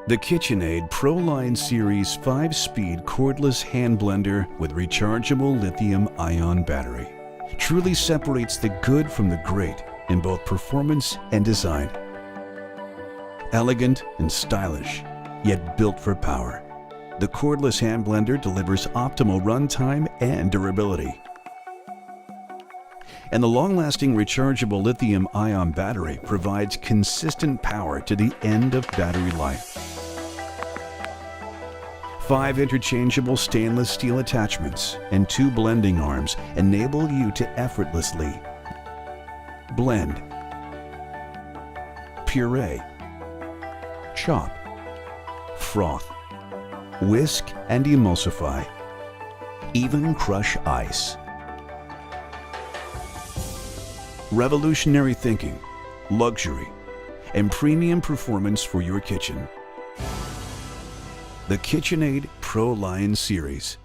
The KitchenAid Pro Line Series 5-speed cordless hand blender with rechargeable lithium-ion battery truly separates the good from the great in both performance and design. Elegant and stylish, yet built for power, the cordless hand blender delivers optimal runtime and durability. And the long-lasting rechargeable lithium-ion battery provides consistent power to the end of battery life. 5 interchangeable stainless steel attachments and 2 blending arms enable you to effortlessly blend, puree, chop, froth, whisk and emulsify, even crush ice. Revolutionary thinking, luxury, and premium performance for your kitchen. The KitchenAid Pro Line Series.